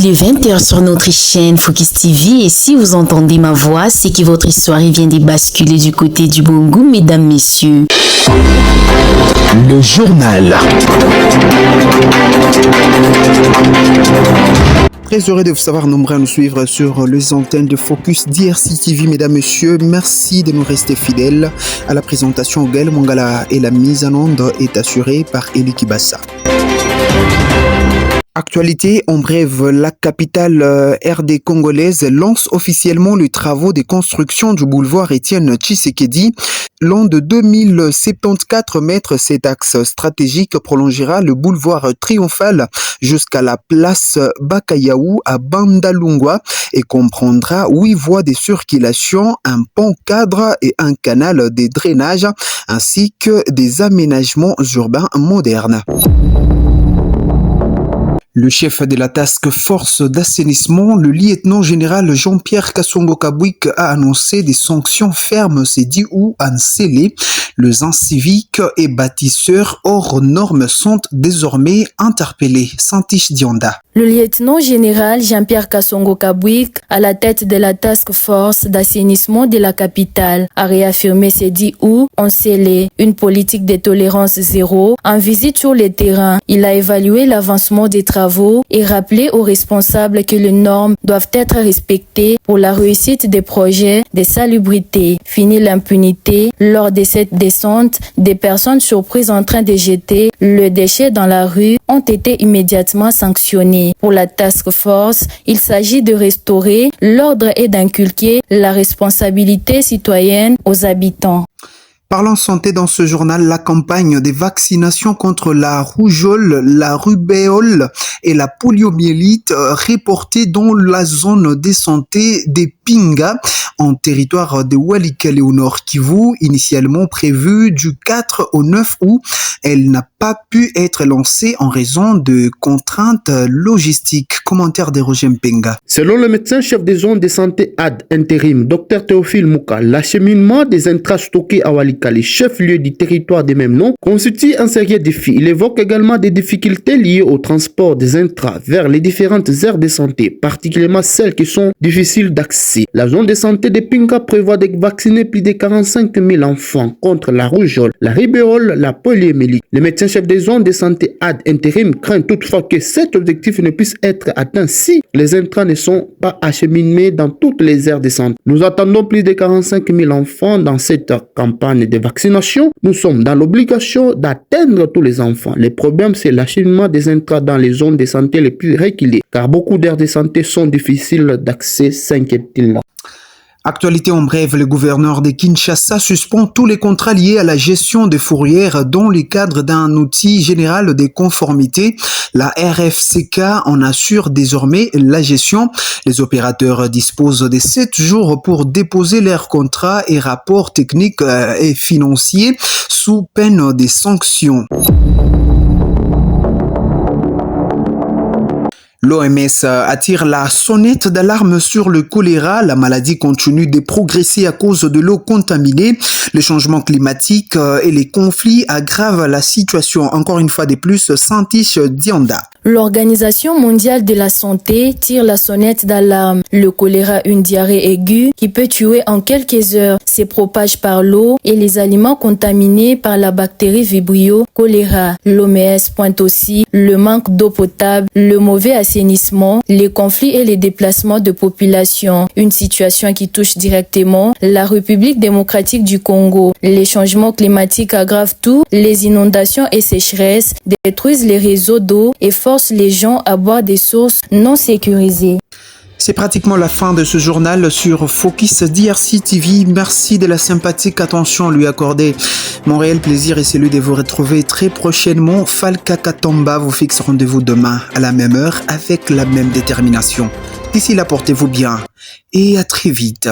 Il est 20h sur notre chaîne Focus TV et si vous entendez ma voix, c'est que votre histoire vient de basculer du côté du bon goût, mesdames, messieurs. Le journal. Très heureux de vous savoir nombreux à nous suivre sur les antennes de Focus DRC TV, mesdames, messieurs. Merci de nous rester fidèles à la présentation. Gaël Mongala et la mise en onde est assurée par Eli Kibassa. Actualité, en bref, la capitale RD congolaise lance officiellement les travaux de construction du boulevard Étienne Tshisekedi. Long de 2074 mètres, cet axe stratégique prolongera le boulevard triomphal jusqu'à la place Bakayaou à Bandalungwa et comprendra 8 voies de circulation, un pont cadre et un canal de drainage ainsi que des aménagements urbains modernes. Le chef de la task force d'assainissement, le lieutenant-général Jean-Pierre Kasongo Kabwik, a annoncé des sanctions fermes ces 10 août à Nsélé. Les inciviques et bâtisseurs hors normes sont désormais interpellés. Santish Dionda. Le lieutenant-général Jean-Pierre Kasongo Kabwik, à la tête de la task force d'assainissement de la capitale, a réaffirmé ces 10 août en Nsélé une politique de tolérance zéro. En visite sur le terrain, il a évalué l'avancement des travaux et rappelé aux responsables que les normes doivent être respectées pour la réussite des projets de salubrité. Fini l'impunité. Lors de cette descente, des personnes surprises en train de jeter le déchet dans la rue ont été immédiatement sanctionnées. Pour la task force, il s'agit de restaurer l'ordre et d'inculquer la responsabilité citoyenne aux habitants. Parlons santé dans ce journal, la campagne des vaccinations contre la rougeole, la rubéole et la poliomyélite reportée dans la zone de santé des Pinga en territoire de Walikale au Nord Kivu, initialement prévue du 4 au 9 août. Elle n'a pas pu être lancée en raison de contraintes logistiques. Commentaire de Roger Mpenga. Selon le médecin-chef des zones de santé ad intérim, Dr Théophile Mouka, l'acheminement des intrants stockés à Walikale, chef-lieu du territoire des mêmes noms, constitue un sérieux défi. Il évoque également des difficultés liées au transport des intrants vers les différentes aires de santé, particulièrement celles qui sont difficiles d'accès. La zone de santé de Pinga prévoit de vacciner plus de 45 000 enfants contre la rougeole, la rubéole, la poliomyélite. Le médecin-chef des zones de santé ad intérim craint toutefois que cet objectif ne puisse être atteint si les intrants ne sont pas acheminés dans toutes les aires de santé. Nous attendons plus de 45 000 enfants dans cette campagne de vaccination. Nous sommes dans l'obligation d'atteindre tous les enfants. Le problème, c'est l'acheminement des intrants dans les zones de santé les plus reculées, car beaucoup d'aires de santé sont difficiles d'accès, s'inquiète-t-il. Actualité en bref, le gouverneur de Kinshasa suspend tous les contrats liés à la gestion des fourrières dans le cadre d'un outil général de conformité. La RFCK en assure désormais la gestion. Les opérateurs disposent de 7 jours pour déposer leurs contrats et rapports techniques et financiers sous peine des sanctions. L'OMS attire la sonnette d'alarme sur le choléra. La maladie continue de progresser à cause de l'eau contaminée. Le changement climatique et les conflits aggravent la situation. Encore une fois de plus, Santish Dionda. L'Organisation mondiale de la santé tire la sonnette d'alarme. Le choléra, une diarrhée aiguë qui peut tuer en quelques heures, se propage par l'eau et les aliments contaminés par la bactérie Vibrio choléra. L'OMS pointe aussi le manque d'eau potable, le mauvais assainissement, les conflits et les déplacements de population. Une situation qui touche directement la République démocratique du Congo. Les changements climatiques aggravent tout, les inondations et sécheresses détruisent les réseaux d'eau et forcent les gens à boire des sources non sécurisées. C'est pratiquement la fin de ce journal sur Focus DRC TV. Merci de la sympathique attention lui accordée. Mon réel plaisir est celui de vous retrouver très prochainement. Falka Katomba vous fixe rendez-vous demain à la même heure avec la même détermination. D'ici là, portez-vous bien et à très vite.